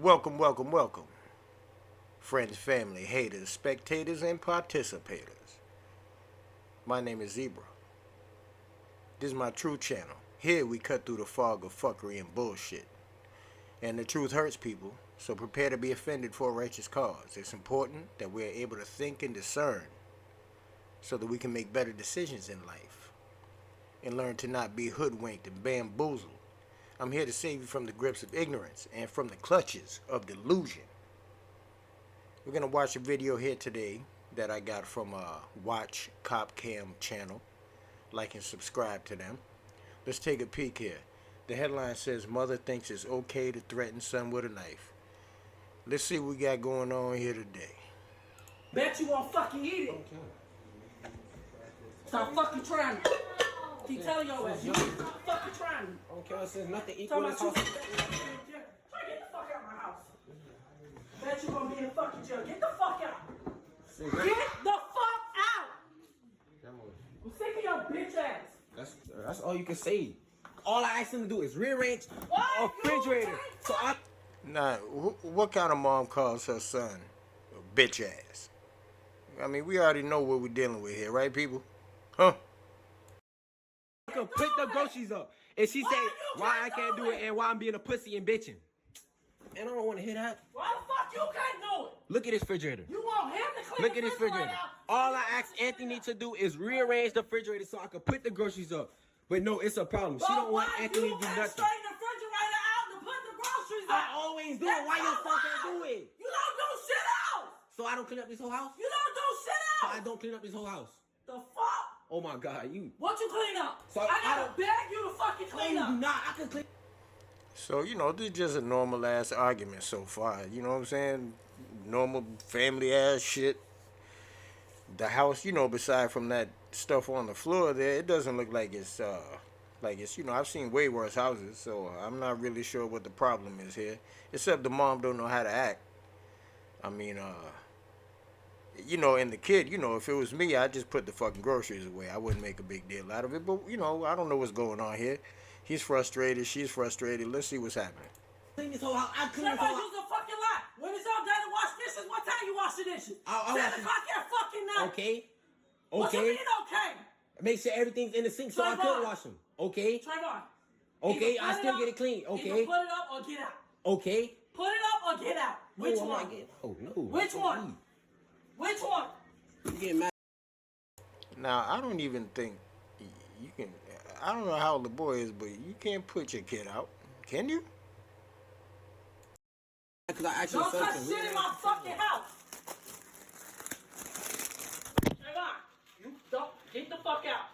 Welcome, welcome, welcome. Friends, family, haters, spectators, and participators. My name is Zebra. This is my true channel. Here we cut through the fog of fuckery and bullshit. And the truth hurts people, so prepare to be offended for a righteous cause. It's important that we are able to think and discern so that we can make better decisions in life and learn to not be hoodwinked and bamboozled. I'm here to save you from the grips of ignorance and from the clutches of delusion. We're going to watch a video here today that I got from Watch Cop Cam channel. Like and subscribe to them. Let's take a peek here. The headline says, Mother thinks it's okay to threaten son with a knife. Let's see what we got going on here today. Bet you won't fucking eat it. Stop fucking trying me. Keep telling your ass. You fucking trying me. Okay, there's nothing equal in this house. Get the fuck out of my house. Bet you gonna be in fucking jail. Get the fuck out. Get the fuck out. I'm sick of your bitch ass. That's all you can say. All I asked him to do is rearrange a refrigerator. So I. Now, what kind of mom calls her son a bitch ass? I mean, we already know what we're dealing with here, right, people? Huh? I can pick the groceries up. And she said, why I can't do it and why I'm being a pussy and bitching. And I don't want to hear that. Why the fuck you can't do it? Look at this refrigerator. You want him to clean Look at this the refrigerator. All I asked Anthony to do is rearrange the refrigerator so I can put the groceries up. But no, it's a problem. She don't want Anthony to do nothing. Straighten the refrigerator out and put the groceries up. I always do it. Why your son can't do it? You don't do shit else. So I don't clean up this whole house? You don't do shit So else. I don't clean up this whole house. The fuck? Oh my God, you. What you clean up? So I I gotta don't- beg you to fucking No, clean you up. do not. I can clean. So, this is just a normal ass argument so far. You know what I'm saying? Normal family ass shit. The house, beside from that stuff on the floor there, it doesn't look like it's, I've seen way worse houses, so I'm not really sure what the problem is here. Except the mom don't know how to act. I mean, and the kid, if it was me, I'd just put the fucking groceries away. I wouldn't make a big deal out of it. But, I don't know what's going on here. He's frustrated. She's frustrated. Let's see what's happening. Clean this whole house. I clean this whole Somebody house. use a fucking lot. When it's all done to wash dishes, what time you wash the dishes? I'll 10 wash it. o'clock at fucking night. Okay. What you Okay. mean okay? Make sure everything's in the sink so I Trayvon. could wash them. Okay. Trayvon. Okay, either I put still up- get it clean. Either Okay. put it up or get out. Okay. Put it up or get out. Which No, I'm one? not getting- Oh, no. Which one? Which one? You getting mad? Now, I don't even think you can. I don't know how old the boy is, but you can't put your kid out. Can you? Because I actually Don't said touch to shit in my fucking house. Trayvon, you don't get the fuck out.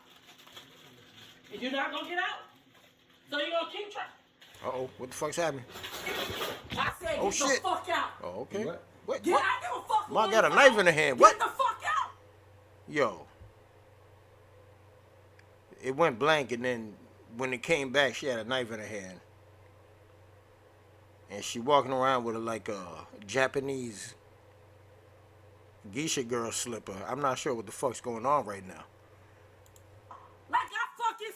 And you're not gonna get out. So you're gonna keep trying. Uh-oh. What the fuck's happening? I said Oh, get shit. the fuck out. Oh, okay. What? What? Get What? out, give a fuck. Mom got a knife in her hand. What? Get the fuck out. Yo. It went blank, and then when it came back, she had a knife in her hand. And she walking around with like a Japanese geisha girl slipper. I'm not sure what the fuck's going on right now. Like I fucking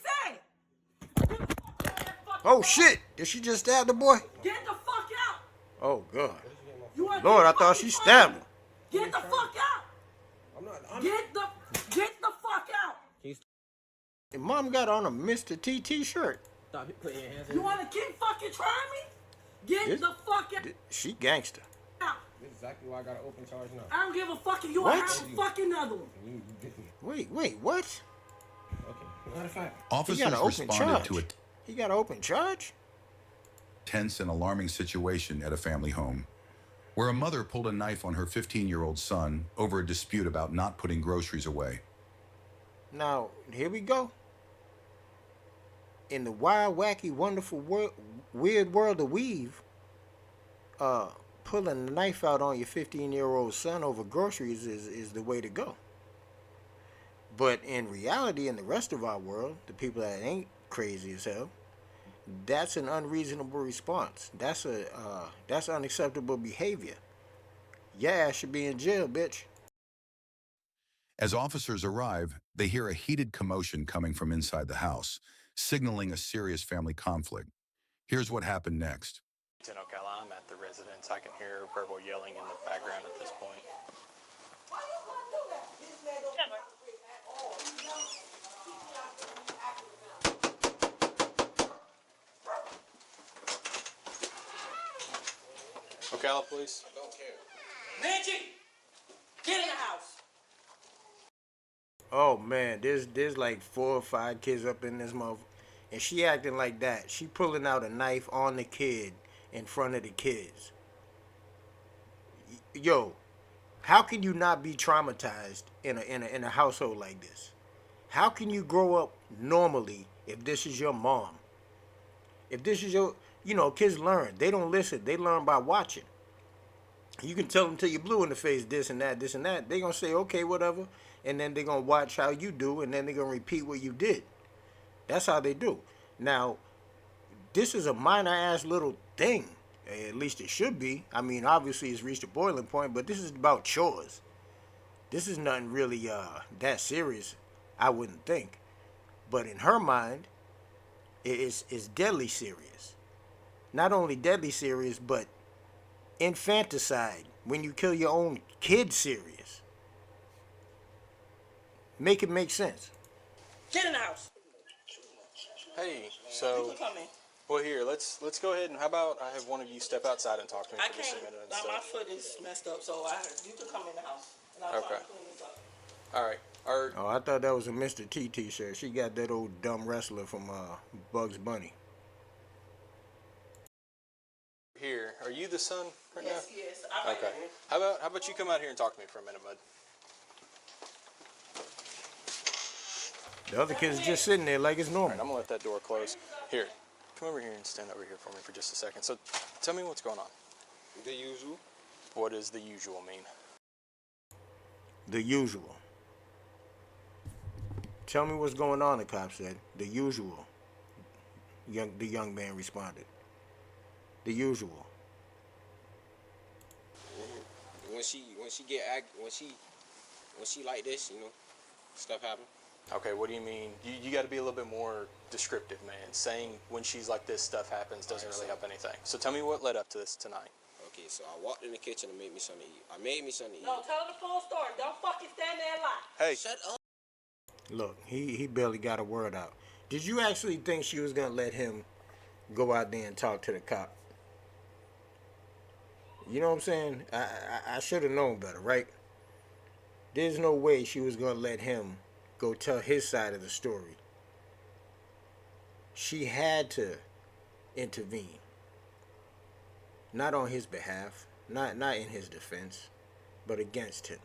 said. Oh, shit. Did she just stab the boy? Get the fuck out. Oh, God. You wanna Lord, I get thought fucking she fired? stabbed him. Get the fuck out. I'm Get the fuck out. And Mom got on a Mr. T t-shirt. Stop putting your hands in You wanna keep fucking trying me? Get This- the fuck out. She gangster. This is exactly why I got an open charge now. I don't give a fuck if you What? have a fucking other one. Wait, what? Okay. Matter of fact. He Officers got an open responded charge. to a He got an open charge? tense and alarming situation at a family home, where a mother pulled a knife on her 15-year-old son over a dispute about not putting groceries away. Now, here we go. In the wild, wacky, wonderful, weird world of weave, pulling a knife out on your 15-year-old son over groceries is the way to go. But in reality, in the rest of our world, the people that ain't crazy as hell, that's an unreasonable response. That's unacceptable behavior. Your ass should be in jail, bitch. As officers arrive, they hear a heated commotion coming from inside the house, signaling a serious family conflict. Here's what happened next. In Ocala, I'm at the risk residence. I can hear verbal yelling in the background at this point. Ocala police? I don't care. Reggie! Get in the house! Oh man, there's like 4 or 5 kids up in this mother, and she acting like that. She pulling out a knife on the kid in front of the kids. Yo, how can you not be traumatized in a household like this? How can you grow up normally if this is your mom? If this is your, kids learn. They don't listen. They learn by watching. You can tell them till you're blue in the face, this and that, this and that. They're going to say, okay, whatever. And then they're going to watch how you do, and then they're going to repeat what you did. That's how they do. Now, this is a minor-ass little thing. At least it should be. I mean, obviously it's reached a boiling point, but this is about chores. This is nothing really that serious, I wouldn't think. But in her mind, it's deadly serious. Not only deadly serious, but infanticide. When you kill your own kid, serious. Make it make sense. Get in the house! Hey, so... You can come in. Well, here, let's go ahead and how about I have one of you step outside and talk to me I for just a can't. minute and My stuff. foot is messed up, so you can come in the house. And I'll try to clean this up. All right. Oh, I thought that was a Mr. T t-shirt. She got that old dumb wrestler from Bugs Bunny. Here, are you the son right Yes, now? yes. Okay. How about you come out here and talk to me for a minute, bud? The other kid's just sitting there like it's All normal. right, I'm gonna let that door close. Here, come over here and stand over here for me for just a second. So, tell me what's going on. The usual. What does the usual mean? The usual. Tell me what's going on, the cop said. The usual. The young man responded. The usual. When she like this, stuff happen. Okay, what do you mean? You got to be a little bit more descriptive, man. Saying when she's like this, stuff happens doesn't really help anything. So tell me what led up to this tonight. Okay, so I walked in the kitchen and made me something to eat. I made me something to eat. No, tell her the full story. Don't fucking stand there and lie. Hey, Shut up. Look, he barely got a word out. Did you actually think she was going to let him go out there and talk to the cop? You know what I'm saying? I should have known better, right? There's no way she was going to let him go tell his side of the story. She had to intervene. Not on his behalf, not in his defense, but against him.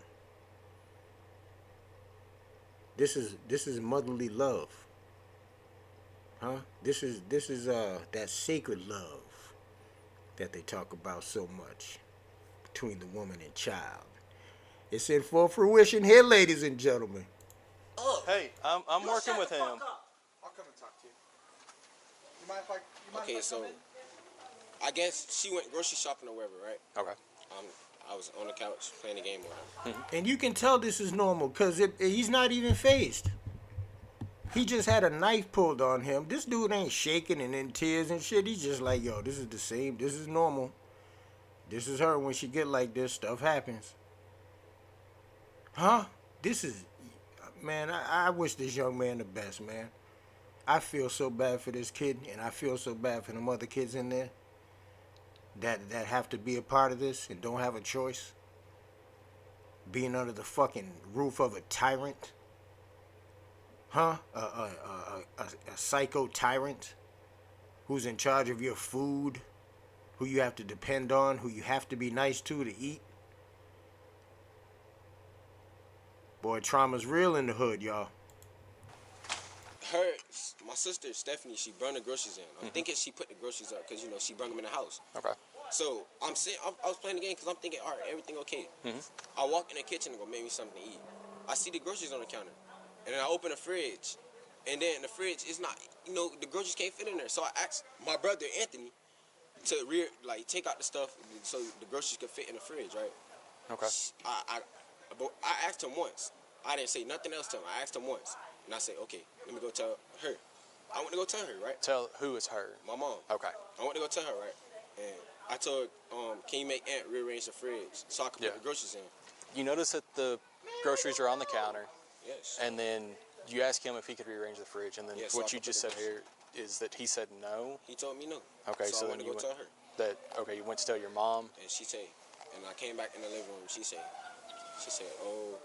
This is motherly love. Huh? This is that sacred love that they talk about so much between the woman and child. It's in full fruition here, ladies and gentlemen. hey, I'm working with him. I'll come and talk to you. You mind if I Okay, so I guess she went grocery shopping or wherever, right? Okay. I was on the couch playing the game with her. And you can tell this is normal because he's not even phased. He just had a knife pulled on him. This dude ain't shaking and in tears and shit. He's just like, yo, this is the same. This is normal. This is her when she get like this. Stuff happens. Huh? This is... Man, I wish this young man the best, man. I feel so bad for this kid, and I feel so bad for them other kids in there that have to be a part of this and don't have a choice. Being under the fucking roof of a tyrant. Huh? A psycho tyrant who's in charge of your food, who you have to depend on, who you have to be nice to eat. Boy, trauma's real in the hood, y'all. My sister Stephanie, she brought the groceries in. I'm thinking she put the groceries up because she brought them in the house. Okay. So I'm sitting. I was playing the game because I'm thinking, all right, everything okay. I walk in the kitchen and go make me something to eat. I see the groceries on the counter, and then I open the fridge, and then the fridge is not. The groceries can't fit in there. So I asked my brother Anthony to take out the stuff so the groceries could fit in the fridge, right? Okay. I asked him once. I didn't say nothing else to him. I asked him once, and I said, okay, let me go tell her. I went to go tell her, right? Tell who is her? My mom. Okay. I went to go tell her, right? And I told her, can you make Aunt rearrange the fridge so I can put the groceries in? You notice that the groceries are on the counter. Yes. And then you ask him if he could rearrange the fridge. And then Yes, what so you just said here is that he said no. He told me no. Okay, so I then went to you go went, tell her. you went to tell your mom. And she said, and I came back in the living room. She said, oh,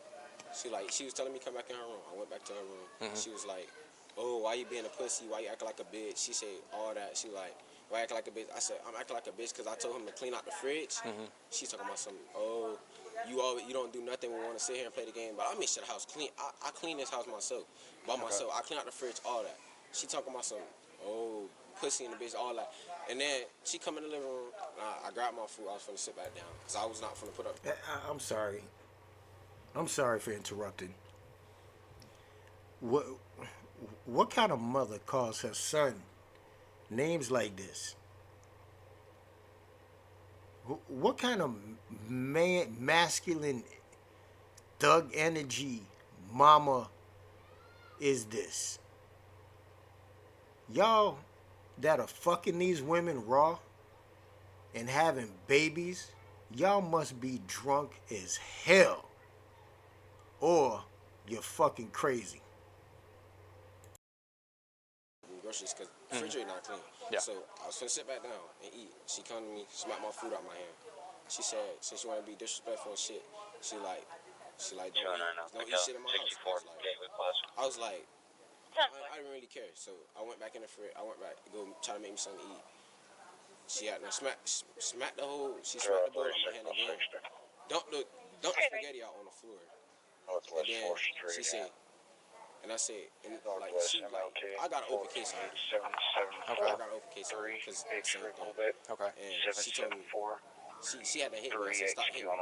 she was telling me come back in her room. I went back to her room. Mm-hmm. She was like, oh, why you being a pussy? Why you acting like a bitch? She said all that. She like, why you acting like a bitch? I said, I'm acting like a bitch because I told him to clean out the fridge. Mm-hmm. She's talking about something. Oh, you don't do nothing. We want to sit here and play the game, but I make sure the house clean. I clean this house myself, by myself. I clean out the fridge, all that. She talking about something. Oh, pussy in the bitch, all that. And then she come in the living room. I grabbed my food. I was finna sit back down because I was not finna put up. I'm sorry. I'm sorry for interrupting. What kind of mother calls her son names like this? What kind of masculine thug energy mama is this? Y'all that are fucking these women raw and having babies, y'all must be drunk as hell. Or you're fucking crazy. Groceries because the refrigerator not clean. Yeah. So I was finna sit back down and eat. She come to me, smack my food out my hand. She said, since you want to be disrespectful and shit, she like, don't eat shit in my house. I was like, I didn't really care. So I went back in the fridge. I went back to go try to make me something to eat. She had smacked the bowl out my hand again. Dumped the spaghetti out on the floor. And then she said, and I said, and like, I got an open case on her. Okay. I got an open case on her because it's the same thing. Okay. And she told me, she had to hit me. I said, stop hitting me. And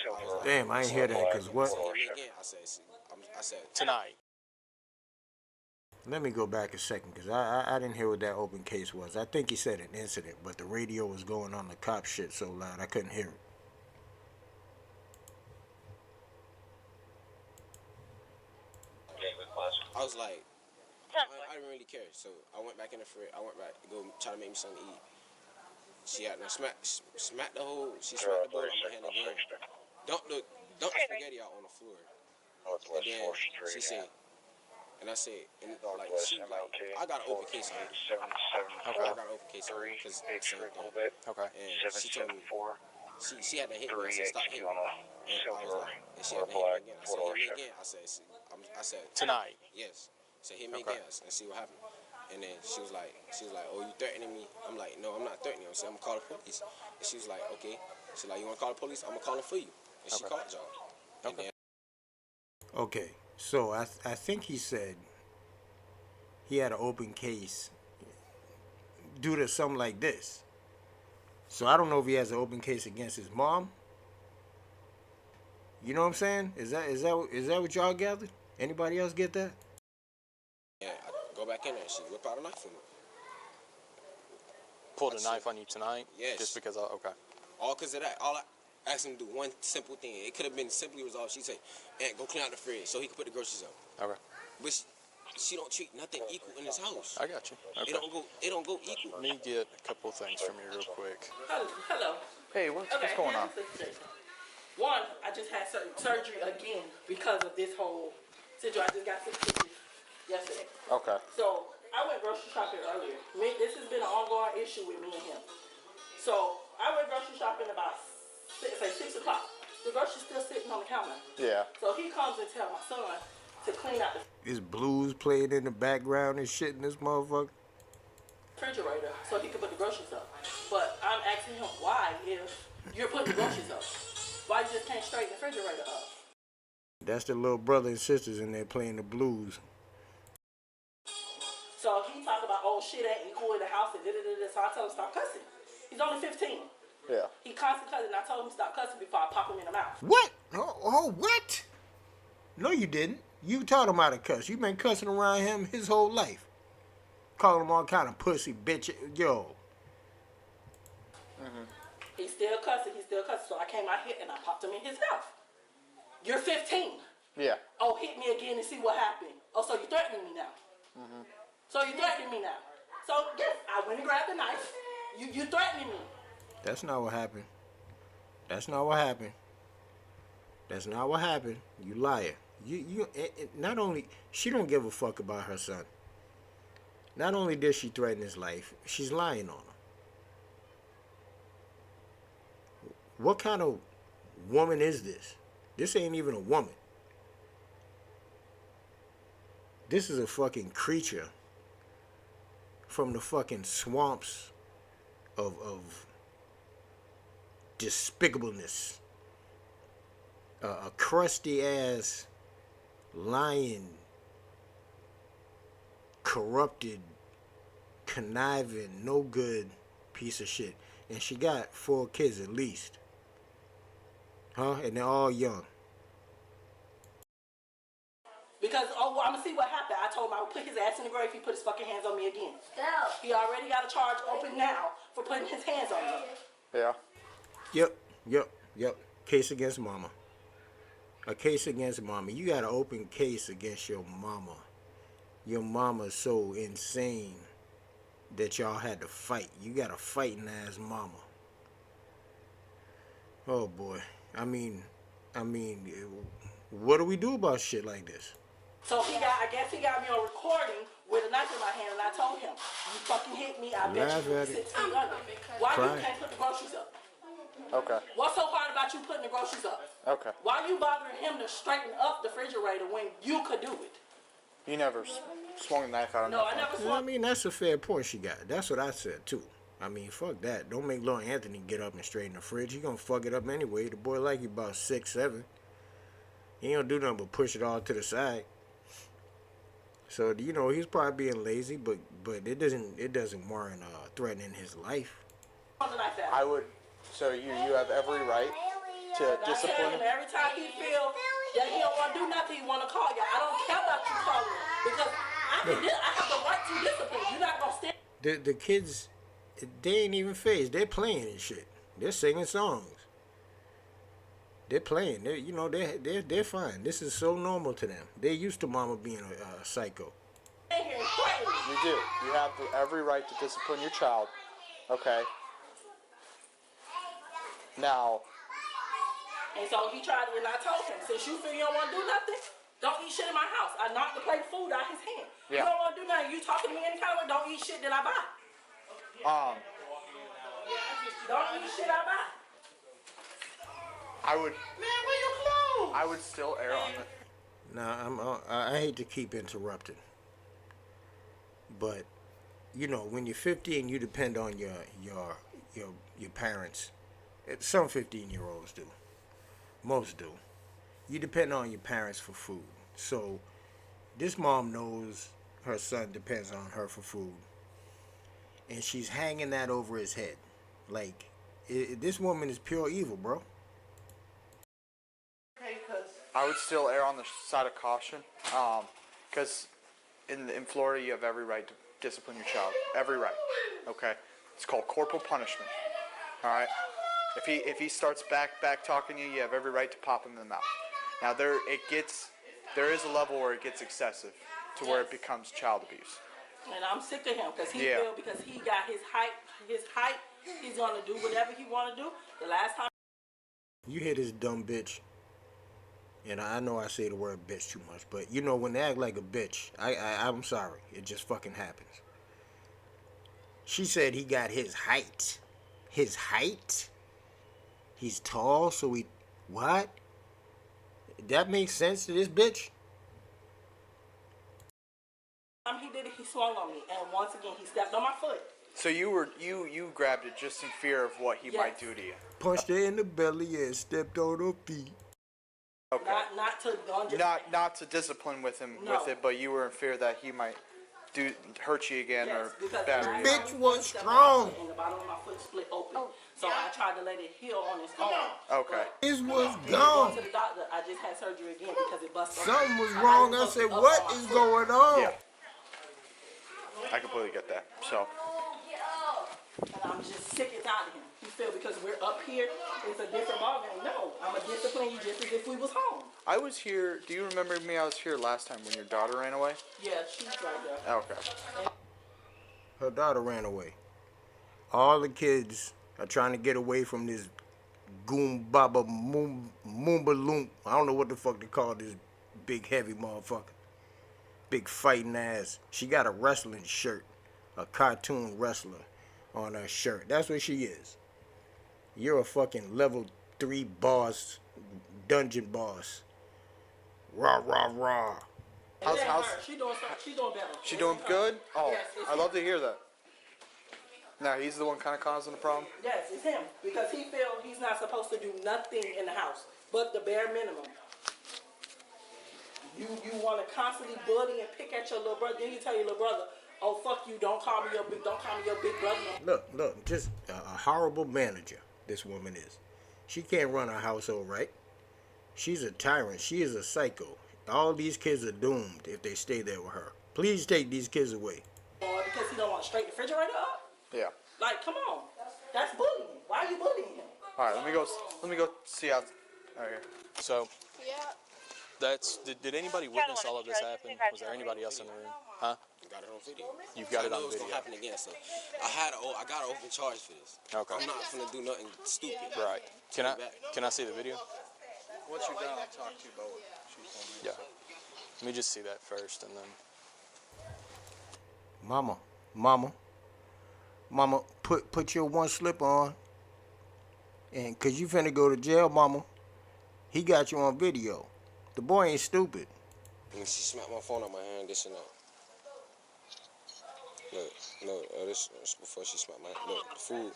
I was like, Damn, I ain't hear that, because what? Again, I said, Tonight. Let me go back a second, because I didn't hear what that open case was. I think he said an incident, but the radio was going on the cop shit so loud I couldn't hear it. I was like, I didn't really care. So I went back in the fridge. I went back to go try to make me something to eat. She had smacked the bowl out my hand again. Dumped the spaghetti out on the floor. And then she said, and I said, and like, I got an open case on her. Okay. I got an open case on her because it's the same thing. Okay. And she told me, she had to hit me. I said, stop hitting me. And I was like, and she had to hit me again. I said, hit me again. I said, Tonight. yes. I said, hit me again and see what happened. And then she was like, oh, you threatening me? I'm like, no, I'm not threatening you. I said, I'm gonna call the police. And she was like, okay. She's like, you wanna call the police? I'm gonna call them for you. And she called y'all. Okay. Okay, so I think he said he had an open case due to something like this. So I don't know if he has an open case against his mom. You know what I'm saying? Is that what y'all gathered? Anybody else get that? Yeah, I go back in there and she whip out a knife for me. Pulled a knife on you tonight? Yes. Just because, okay. All because of that. All I asked him to do one simple thing. It could have been simply resolved. She said, Aunt, go clean out the fridge so he can put the groceries up. Okay. But she don't treat nothing equal in this house. I got you. Okay. It don't go equal. Let me get a couple things from you real quick. Hello. Hey, what's going on? One, I just had surgery again because of this whole situation. I just got 6 stitches yesterday. Okay. So I went grocery shopping earlier. This has been an ongoing issue with me and him. So I went grocery shopping about 6 o'clock. The groceries still sitting on the counter. Yeah. So he comes and tells my son to clean out the Is blues playing in the background and shit in this motherfucker? refrigerator so he can put the groceries up. But I'm asking him why, if you're putting the groceries up, why you just can't straighten the refrigerator up? That's the little brother and sisters in there playing the blues. So he talked about, oh, shit ain't equal in the house and da-da-da-da. So I told him stop cussing. He's only 15. Yeah. He constantly cussing. I told him stop cussing before I pop him in the mouth. What? Oh, what? No, you didn't. You taught him how to cuss. You've been cussing around him his whole life. Calling him all kind of pussy, bitch. Yo. He's still cussing. So I came out here and I popped him in his mouth. You're 15. Yeah. Oh, hit me again and see what happened. Oh, so you're threatening me now. So you're threatening me now. So yes, I went and grabbed the knife. You threatening me. That's not what happened. That's not what happened. That's not what happened. You liar. Not only she don't give a fuck about her son. Not only did she threaten his life, she's lying on him. What kind of woman is this? This ain't even a woman. This is a fucking creature from the fucking swamps of despicableness. A crusty ass, lying, corrupted, conniving, no good piece of shit. And she got 4 kids at least. Huh? And they're all young. Because, oh, well, I'm going to see what happened. I told him I would put his ass in the grave if he put his fucking hands on me again. He already got a charge open now for putting his hands on me. Yeah. Yep. Case against mama. A case against mama. You got an open case against your mama. Your mama's so insane that y'all had to fight. You got a fighting ass mama. Oh boy. I mean, what do we do about shit like this? So I guess he got me on recording with a knife in my hand, and I told him, you fucking hit me, I bet you 6 feet under. Why you can't put the groceries up? Okay. What's so hard about you putting the groceries up? Okay. Why you bothering him to straighten up the refrigerator when you could do it? You never swung a knife out of No, I nothing. never Well, saw. I mean, that's a fair point she got. That's what I said too. I mean, fuck that. Don't make little Anthony get up and straighten the fridge. He gonna fuck it up anyway. The boy like you about 6, 7. He don't do nothing but push it all to the side. So he's probably being lazy, but it doesn't warrant threatening his life. I would. So you have every right to discipline him. Every time he feels that he don't want to do nothing, he want to call you. I don't care about you calling him because I have the right to discipline. You're not gonna stand. The kids, they ain't even phased. They're playing and shit. They're singing songs. They're playing. They're fine. This is so normal to them. They're used to mama being a psycho. You do. You have every right to discipline your child. Okay. Now. And so he tried, and I told him, since you feel you don't want to do nothing, don't eat shit in my house. I knocked the plate of food out his hand. Yeah. You don't want to do nothing. You talking to me any kind of way, don't eat shit that I buy. Don't eat shit I buy. I would. Man, where your clothes? I would still err on the. Now, I hate to keep interrupting, but when you're 15, you depend on your parents. Some 15-year-olds do. Most do. You depend on your parents for food. So this mom knows her son depends on her for food, and she's hanging that over his head. Like, this woman is pure evil, bro. I would still err on the side of caution, because in Florida you have every right to discipline your child. Every right. Okay. It's called corporal punishment. All right. If he starts back talking to you, you have every right to pop him in the mouth. Now there is a level where it gets excessive to where it becomes child abuse. And I'm sick of him because because he got his height, he's gonna do whatever he wanna do. The last time You hear this dumb bitch, and I know I say the word bitch too much, but when they act like a bitch, I'm sorry, it just fucking happens. She said he got his height. His height? He's tall, so what? That makes sense to this bitch? he did it, he swung on me, and once again he stepped on my foot. So you grabbed it just in fear of what he might do to you. Punched her in the belly and stepped on her feet. Okay. Not to discipline with him with it, but you were in fear that he might hurt you again or batter you. Bitch was strong. And the bottom of my foot split open. So I tried to let it heal on its own. Okay. This was To gone. the doctor, I just had surgery again because it busted. Something was wrong. I said, what is going on? Yeah. I completely get that. So. And I'm just sick and tired of him. You feel because we're up here, it's a different ballgame. No, I'm going to discipline you just as if we was home. I was here. Do you remember me? I was here last time when your daughter ran away. Yeah, she's right there. Okay. Her daughter ran away. All the kids are trying to get away from this goon baba moomba loom. I don't know what the fuck they call this big heavy motherfucker. Big fighting ass. She got a wrestling shirt, a cartoon wrestler on her shirt. That's what she is. You're a fucking level 3 boss, dungeon boss. Rah rah rah. How's She doing better. she doing good? Oh, Yes, it's I love to hear that. Now he's the one kind of causing the problem. Yes, it's him because he feels he's not supposed to do nothing in the house but the bare minimum. You want to constantly bully and pick at your little brother. Then you tell your little brother, "Oh fuck you! Don't call me your big brother." Look, just a horrible manager. This woman is. She can't run her household right. She's a tyrant. She is a psycho. All these kids are doomed if they stay there with her. Please take these kids away. Because he don't want to straighten the refrigerator up. Yeah. Like, come on, that's bullying. Why are you bullying him? All right, let me go see out here. So, did anybody witness all of this happen? Was there anybody else in the room? Huh? Got it on video. You've got it on It's video. gonna happen again, so I got an open charge for this. Okay. I'm not gonna do nothing stupid. Right. Can I see the video? Once you're done, I'll talk to you about what she told me. Yeah. Let me just see that first, and then. Mama, put your one slip on. And cause you finna go to jail, mama. He got you on video. The boy ain't stupid. And she smacked my phone out my hand, this and that. Look, this was before she smacked my hand. Look, the food.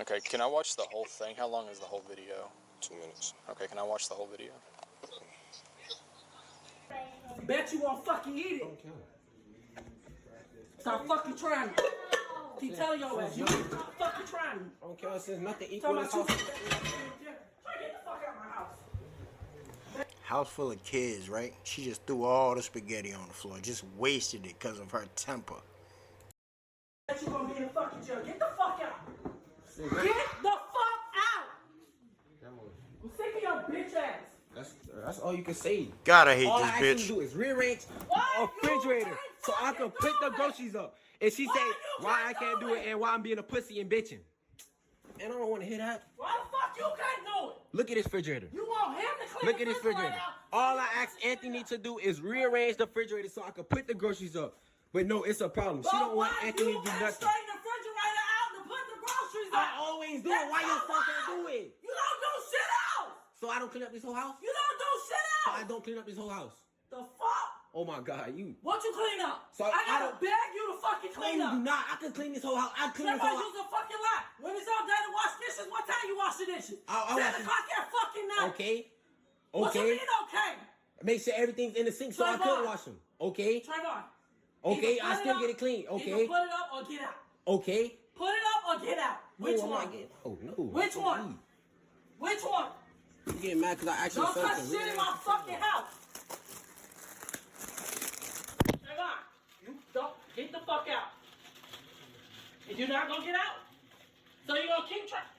Okay, can I watch the whole thing? How long is the whole video? 2 minutes. Okay, can I watch the whole video? Bet you won't fucking eat it. Stop fucking trying me. Keep telling your ass, you stop fucking trying me. I don't care since nothing Tell equal my this two. house. Try to get the fuck out of my house. House full of kids, right? She just threw all the spaghetti on the floor. Just wasted it because of her temper. Bet you gonna be in the fucking jail. Get the fuck out. Get the fuck out. I'm sick of your bitch ass. That's all you can say. God, I hate All I this ask you to bitch. do is rearrange a refrigerator so I can put the groceries up. And she say why I can't do it and why I'm being a pussy and bitching. And I don't want to hear that. Why the fuck you can't do it? Look at this refrigerator. You want him to clean Look at the this refrigerator. out? All I ask Anthony to do is rearrange the refrigerator so I can put the groceries up. But no, it's a problem. She don't want Anthony to do nothing. Straighten the refrigerator out and put the groceries I out. always do it. Why you fucking do it? You don't do shit else. So I don't clean up this whole house? You don't do shit So else. I don't clean up this whole house. The fuck? Oh my God, you. What you clean up? So I I gotta don't- beg you to fucking No, clean you up. do not. I can clean this whole house. I clean this whole Everybody house. use a fucking lie. When it's all day to wash dishes, what time you wash the dishes? I 10 wash it- o'clock at fucking night. Okay. What you Okay. mean okay? Make sure everything's in the sink so I could wash them. Okay. Trayvon. Okay, either I put still up- get it clean. Either Okay. put it up or get out. Okay. Put it up or get out. Which No, I'm one? not getting- Oh no. Which one? Which one? You getting mad because I actually Don't said touch something. shit in my fucking house. Trayvon, you don't get the fuck out. And you're not gonna get out. So you're gonna keep trying.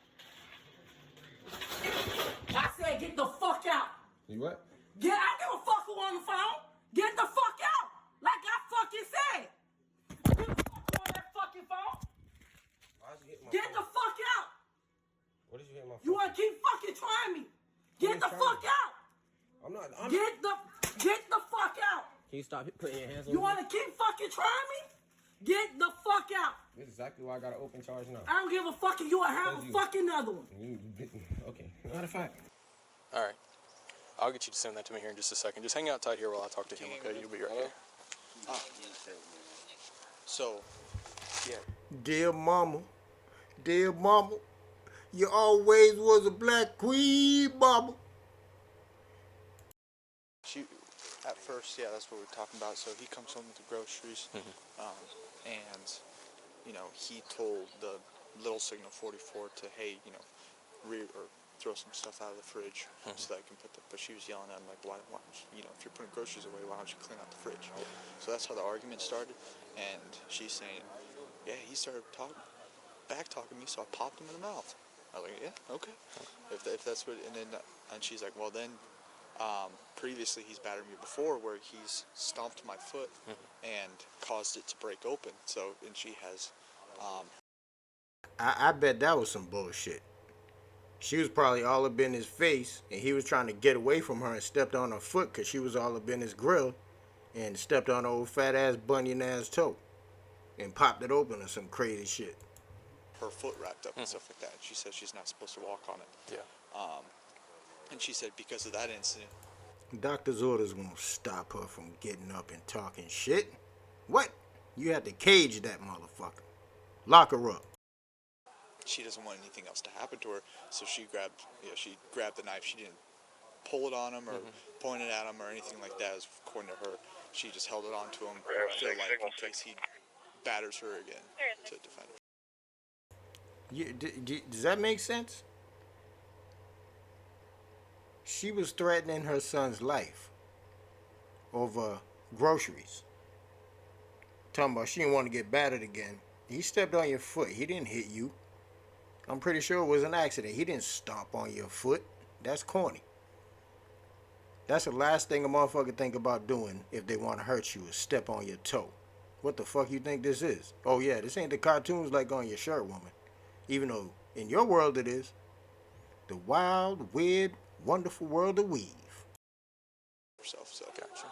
I said get the fuck out. You what? I don't give a fuck who on the phone. Get the fuck out. Like I fucking said. Get the fuck on that fucking phone. Get the fuck out. What did you hit my phone? You wanna keep fucking trying me. Get the fuck out. I'm not. Get the fuck out. Can you stop putting your hands on You me? wanna keep fucking trying me? Get the fuck out. This is exactly why I got an open charge now. I don't give a fuck if you will have Thank a you. fucking other one. Okay. Matter of fact. All right. I'll get you to send that to me here in just a second. Just hang out tight here while I talk to him, okay? You'll be right here. So, yeah. Dear mama, you always was a black queen, mama. She, at first, yeah, that's what we're talking about. So he comes home with the groceries, and, you know, he told the little signal 44 to, hey, you know, throw some stuff out of the fridge so that I can put the, but she was yelling at him like, why you know, if you're putting groceries away, why don't you clean out the fridge? So that's how the argument started, and she's saying, yeah, he started back-talking me, so I popped him in the mouth. I was like, yeah, okay. If that's what, and she's like, well then, previously he's battered me before where he's stomped my foot and caused it to break open. So, and she has I bet that was some bullshit. She was probably all up in his face, and he was trying to get away from her and stepped on her foot because she was all up in his grill and stepped on her old fat ass bunion ass toe and popped it open or some crazy shit. Her foot wrapped up and stuff like that. She said she's not supposed to walk on it. Yeah. And she said because of that incident, Doctor's orders won't stop her from getting up and talking shit. What? You had to cage that motherfucker. Lock her up. she doesn't want anything else to happen to her. So she grabbed the knife. She didn't pull it on him or point it at him or anything like that. As according to her, she just held it on to him. I feel like in case he batters her again to defend her. Does that make sense? She was threatening her son's life over groceries. Talking about she didn't want to get battered again. He stepped on your foot. He didn't hit you. I'm pretty sure it was an accident. He didn't stomp on your foot. That's corny. That's the last thing a motherfucker think about doing if they want to hurt you is step on your toe. What the fuck you think this is? Oh yeah, this ain't the cartoons like on your shirt, woman. Even though in your world it is. The wild, weird, wonderful world of weave. Herself, so Gotcha.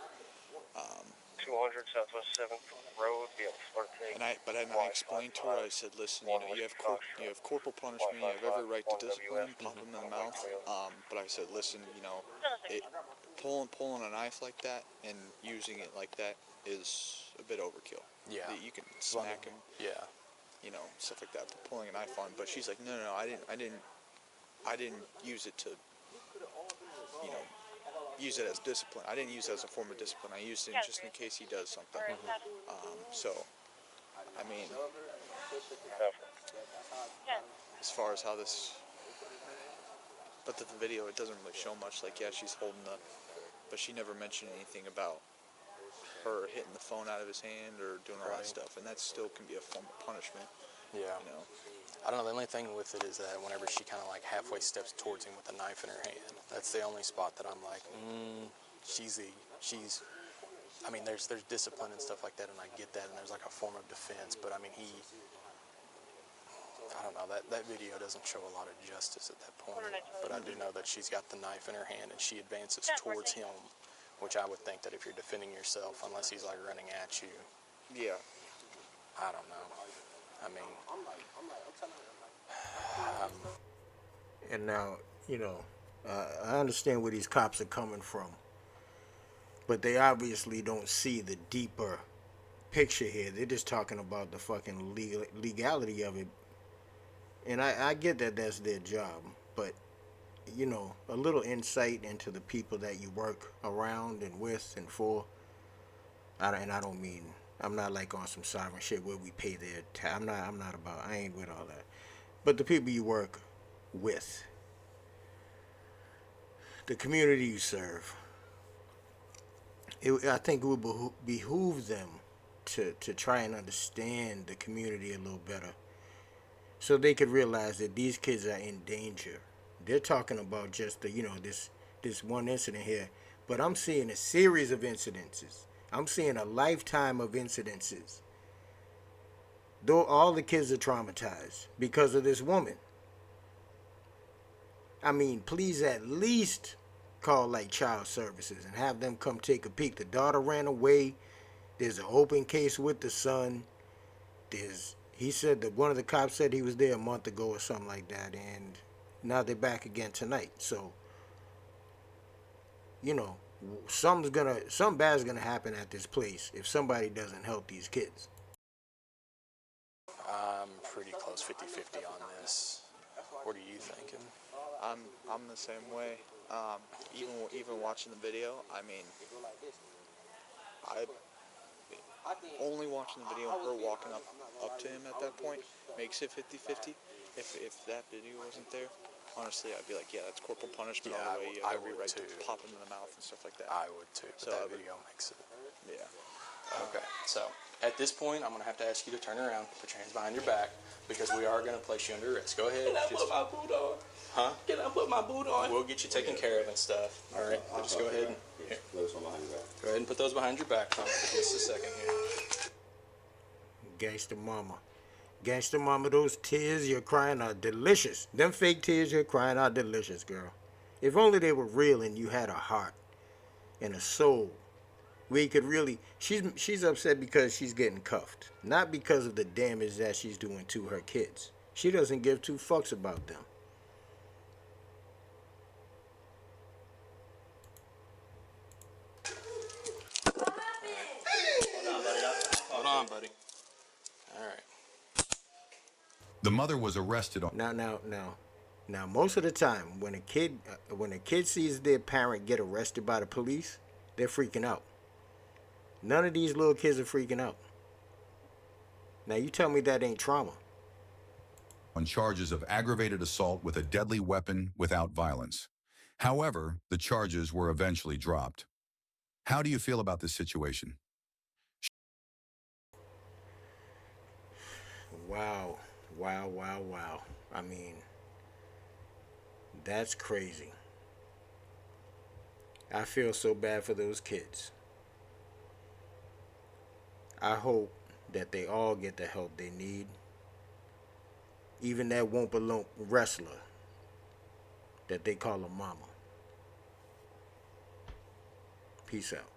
200 Southwest 7th Road, be able to start taking. But I explained to her. I said, listen, you have corporal punishment. You have every right to discipline. Pop him in the mouth. But I said, listen, pulling a knife like that and using it like that is a bit overkill. Yeah. You can smack him. Yeah. Stuff like that. But pulling a knife on. But she's like, no, I didn't use it to, use it as discipline. I didn't use it as a form of discipline. I used it just in case he does something. As far as how this, but the video, it doesn't really show much. Like, yeah, she's holding but she never mentioned anything about her hitting the phone out of his hand or doing all that stuff, and that still can be a form of punishment. Yeah. I don't know, the only thing with it is that whenever she kind of like halfway steps towards him with a knife in her hand, that's the only spot that I'm like, I mean, there's discipline and stuff like that, and I get that, and there's like a form of defense, but I mean, I don't know, that video doesn't show a lot of justice at that point, but I do know that she's got the knife in her hand, and she advances towards him, which I would think that if you're defending yourself, unless he's like running at you, Yeah. I don't know. I mean, And now, I understand where these cops are coming from. But they obviously don't see the deeper picture here. They're just talking about the fucking legality of it. And I get that that's their job. But, a little insight into the people that you work around and with and for. I'm not like on some sovereign shit where we pay their time. I ain't with all that. But the people you work with, the community you serve, I think it would behoove them to try and understand the community a little better so they could realize that these kids are in danger. They're talking about just this one incident here, but I'm seeing a series of incidences. I'm seeing a lifetime of incidences. Though all the kids are traumatized because of this woman. I mean, please at least call like child services and have them come take a peek. The daughter ran away. There's an open case with the son. He said that one of the cops said he was there a month ago or something like that, and now they're back again tonight. So, something bad's gonna happen at this place if somebody doesn't help these kids. I'm pretty close 50-50 on this. What are you thinking? I'm the same way. Even watching the video, I mean, I only watching the video and her walking up to him at that point makes it 50-50. If that video wasn't there, honestly, I'd be like, yeah, that's corporal punishment all the way. You have every right to pop him in the mouth and stuff like that. I would too, but that video makes it. Yeah. Okay, so at this point, I'm going to have to ask you to turn around, put your hands behind your back, because we are going to place you under arrest. Go ahead. Can I put my boot on? Huh? Can I put my boot on? We'll get you taken care of and stuff. All right, just go ahead and here. Go ahead and put those behind your back for just a second here. Gangsta mama. Gangsta mama, those tears you're crying are delicious. Them fake tears you're crying are delicious, girl. If only they were real and you had a heart and a soul. We could really she's upset because she's getting cuffed, not because of the damage that she's doing to her kids. She doesn't give two fucks about them. Hold on, buddy. All right. The mother was arrested on. Now, most of the time, when a kid sees their parent get arrested by the police, they're freaking out. None of these little kids are freaking out. Now, you tell me that ain't trauma. On charges of aggravated assault with a deadly weapon without violence. However, the charges were eventually dropped. How do you feel about this situation? Wow. Wow. I mean, that's crazy. I feel so bad for those kids. I hope that they all get the help they need. Even that womp-a-lump wrestler that they call a mama. Peace out.